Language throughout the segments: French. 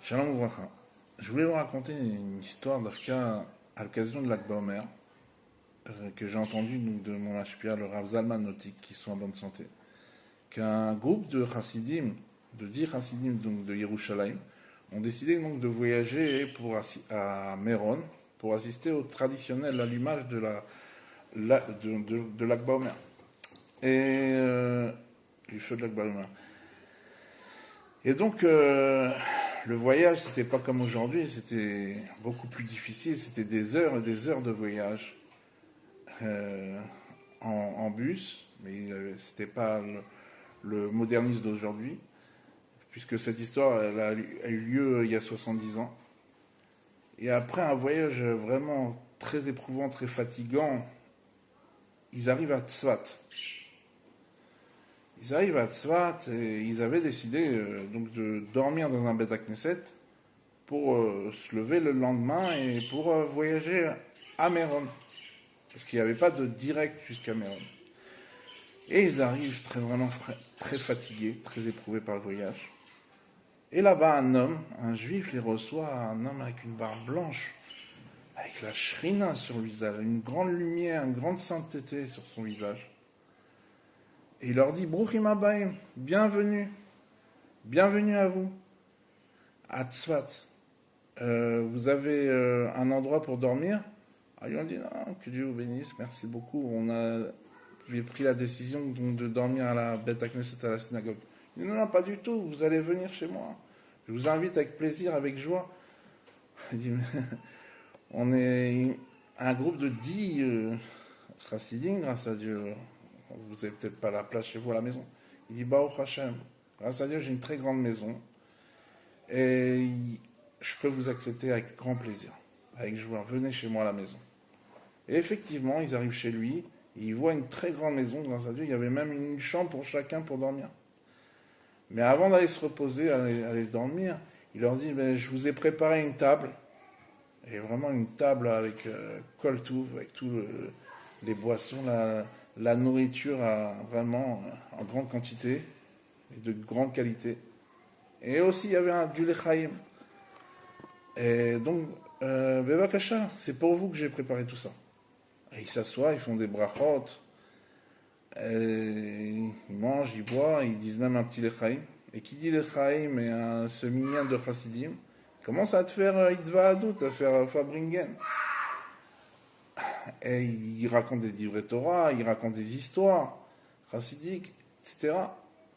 Shalom Ouvracha. Je voulais vous raconter une histoire d'Afka à l'occasion de l'Akba Omer que j'ai entendu donc, de mon HPA, le Rav Zalman Notik, qui sont en bonne santé. Qu'un groupe de Chassidim, de 10 Chassidim donc, de Yerushalayim, ont décidé donc de voyager à Méron pour assister au traditionnel allumage de l'Akba Omer. Et du feu de l'Akba Omer. Et donc, le voyage, c'était pas comme aujourd'hui, c'était beaucoup plus difficile, c'était des heures et des heures de voyage en bus, mais c'était pas le modernisme d'aujourd'hui, puisque cette histoire elle a eu lieu il y a 70 ans. Et après un voyage vraiment très éprouvant, très fatigant, ils arrivent à Tzfat. Ils arrivent à Tzfat et ils avaient décidé donc de dormir dans un Beth Knesset pour se lever le lendemain et pour voyager à Méron. Parce qu'il n'y avait pas de direct jusqu'à Méron. Et ils arrivent vraiment très fatigués, très éprouvés par le voyage. Et là-bas, un juif les reçoit, un homme avec une barbe blanche, avec la shrina sur le visage, une grande lumière, une grande sainteté sur son visage. Et il leur dit, Bruchim Abayim, bienvenue, bienvenue à vous, à Tzfat. Vous avez un endroit pour dormir? Alors ils ont dit, non, que Dieu vous bénisse, merci beaucoup, j'ai pris la décision donc, de dormir à la Beth Knesset, à la synagogue. Il dit, non, non, pas du tout, vous allez venir chez moi. Je vous invite avec plaisir, avec joie. Il dit, on est un groupe de 10 chassidim, grâce à Dieu. Vous n'avez peut-être pas la place chez vous à la maison. Il dit, Baruch Hashem, grâce à Dieu, j'ai une très grande maison. Et je peux vous accepter avec grand plaisir, avec joie. Venez chez moi à la maison. Et effectivement, ils arrivent chez lui, et ils voient une très grande maison, grâce à Dieu. Il y avait même une chambre pour chacun pour dormir. Mais avant d'aller se reposer, aller dormir, il leur dit, ben, je vous ai préparé une table, et vraiment une table avec koltouv, avec tous les boissons, la nourriture vraiment en grande quantité, et de grande qualité. Et aussi, il y avait du lechaim. Et donc, Bevakasha, c'est pour vous que j'ai préparé tout ça. Et ils s'assoient, ils font des brachot, ils mangent, ils boivent, ils disent même un petit lechaim. Et qui dit lechaim et ce minyan de chassidim, commence à te faire itzva adout, à faire fabringen. Et ils racontent des divrei Torah, ils racontent des histoires chassidiques, etc.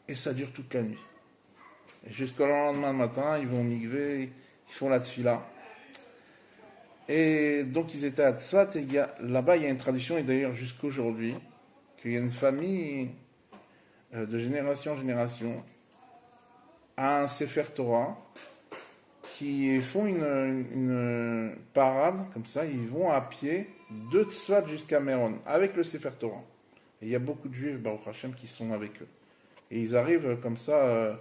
Et ça dure toute la nuit. Et jusqu'au lendemain matin, ils vont au mikvé, ils font la tfila. Et donc ils étaient à Tzfat, et là-bas il y a une tradition, et d'ailleurs jusqu'à aujourd'hui, qu'il y a une famille de génération en génération, à un Sefer Torah, qui font une parade, comme ça, ils vont à pied de Tzfat jusqu'à Méron, avec le Sefer Torah. Et il y a beaucoup de juifs, Baruch Hashem, qui sont avec eux. Et ils arrivent comme ça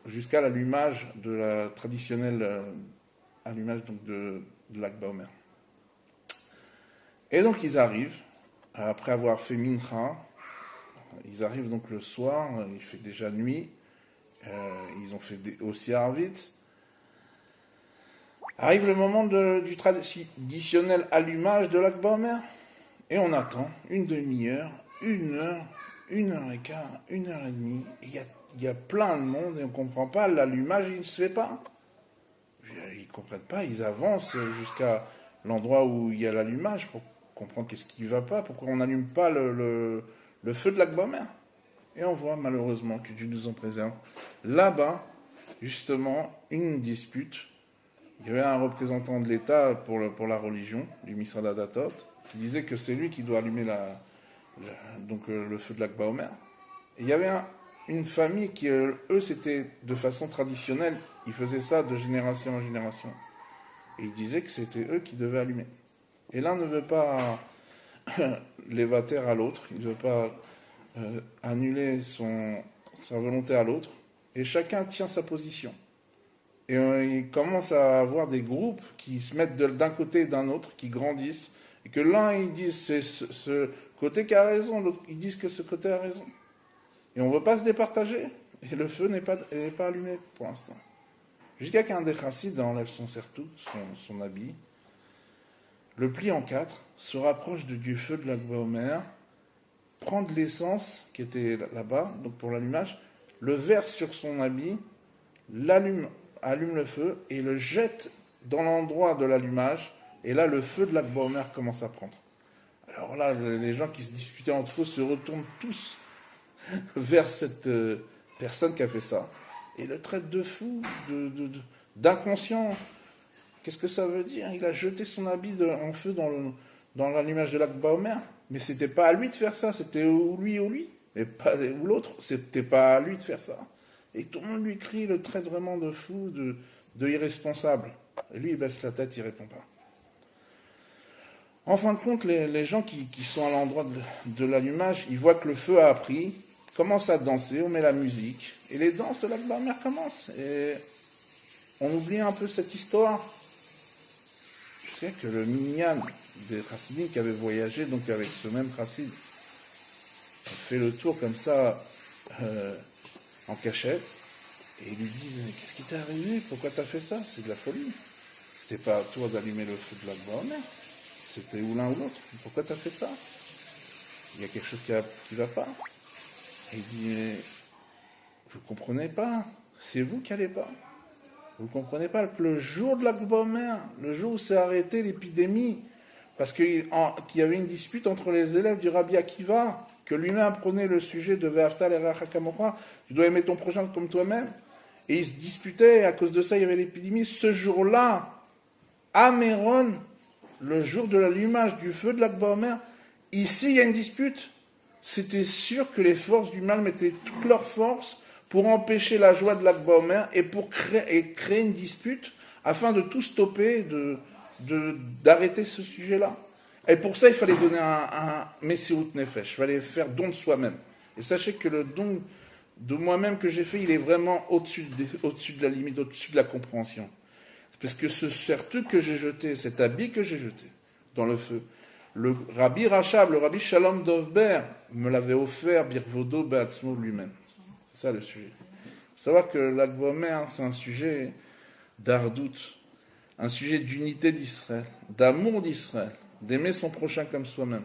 jusqu'à l'allumage de la traditionnelle allumage donc de l'Akba Omer. Et donc ils arrivent, après avoir fait Mincha, ils arrivent donc le soir, il fait déjà nuit, ils ont fait aussi Arvit. Arrive le moment du traditionnel allumage de l'Akba Omer, et on attend une demi-heure, une heure et quart, une heure et demie, et il y a plein de monde, et on ne comprend pas, l'allumage il ne se fait pas. Ils ne comprennent pas, ils avancent jusqu'à l'endroit où il y a l'allumage pour comprendre qu'est-ce qui ne va pas, pourquoi on n'allume pas le feu de l'Akba Omer. Et on voit malheureusement que Dieu nous en préserve. Là-bas, justement, une dispute. Il y avait un représentant de l'État pour la religion, du Misrad Hadatot, qui disait que c'est lui qui doit allumer le feu de l'Akba Omer. Et il y avait une famille qui, eux, c'était de façon traditionnelle, ils faisaient ça de génération en génération. Et ils disaient que c'était eux qui devaient allumer. Et l'un ne veut pas l'évater à l'autre, il ne veut pas annuler sa volonté à l'autre. Et chacun tient sa position. Et il commence à avoir des groupes qui se mettent d'un côté et d'un autre, qui grandissent. Et que l'un, ils disent c'est ce côté qui a raison, l'autre, ils disent que ce côté a raison. Et on ne veut pas se départager. Et le feu n'est pas allumé pour l'instant. jusqu'à qu'un des chassides enlève son sertout, son habit, le plie en quatre, se rapproche du feu de l'Akba Omer, prend de l'essence qui était là-bas, donc pour l'allumage, le verse sur son habit, allume le feu et le jette dans l'endroit de l'allumage, et là le feu de l'Akba Omer commence à prendre. Alors là, les gens qui se disputaient entre eux se retournent tous vers cette personne qui a fait ça, et le traite de fou, d'inconscient. Qu'est-ce que ça veut dire? Il a jeté son habit en feu dans l'allumage de l'Akba Omer, mais c'était pas à lui de faire ça, c'était ou lui, et pas, ou l'autre, c'était pas à lui de faire ça. Et tout le monde lui crie, le traite vraiment de fou, de irresponsable. Et lui, il baisse la tête, il répond pas. En fin de compte, les gens qui sont à l'endroit de l'allumage, ils voient que le feu a pris, commencent à danser, on met la musique, et les danses de l'Akba Omer commencent. Et on oublie un peu cette histoire. Je sais que le minyan des chassidim qui avait voyagé donc avec ce même chassid a fait le tour comme ça en cachette, et ils lui disent « Mais qu'est-ce qui t'est arrivé? Pourquoi t'as fait ça? C'est de la folie. C'était pas à toi d'allumer le feu de l'Akba Omer. C'était ou l'un ou l'autre. Pourquoi t'as fait ça? Il y a quelque chose qui va pas. » Et il dit « Vous comprenez pas? C'est vous qui allez pas. Vous comprenez pas que le jour de l'Akba Omer, le jour où s'est arrêtée l'épidémie, parce qu'il y avait une dispute entre les élèves du Rabbi Akiva, que lui-même prenait le sujet de Ve'afta l'erecha kamocha, tu dois aimer ton prochain comme toi-même, et ils se disputaient, et à cause de ça, il y avait l'épidémie. Ce jour-là, à Méron, le jour de l'allumage du feu de l'Akba Omer, ici, il y a une dispute. C'était sûr que les forces du mal mettaient toutes leurs forces pour empêcher la joie de l'Akba Omer et pour créer une dispute afin de tout stopper, d'arrêter ce sujet-là. Et pour ça, il fallait donner un Messirut Nefesh, il fallait faire don de soi-même. Et sachez que le don de moi-même que j'ai fait, il est vraiment au-dessus de la limite, au-dessus de la compréhension. Parce que ce sertu que j'ai jeté, cet habit que j'ai jeté dans le feu, le Rabbi Rachab, le Rabbi Shalom Dovber, me l'avait offert Birvodo Beatzmo lui-même. C'est ça le sujet. Il faut savoir que l'Akba Omer, c'est un sujet d'ardout, un sujet d'unité d'Israël, d'amour d'Israël, d'aimer son prochain comme soi-même.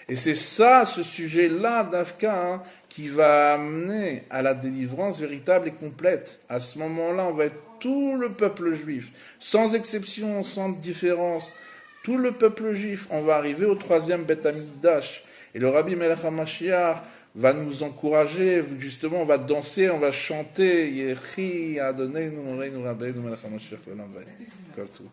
Et c'est ça, ce sujet-là d'Afka, qui va amener à la délivrance véritable et complète. À ce moment-là, on va être tout le peuple juif, sans exception, sans différence, tout le peuple juif, on va arriver au 3e Beth Amikdash. Et le Rabbi Melech HaMashiach va nous encourager, justement, on va danser, on va chanter, Yechi Adonenu Reinu Rabbeinu Melech HaMashiach L'Olam Vaed. Comme tout.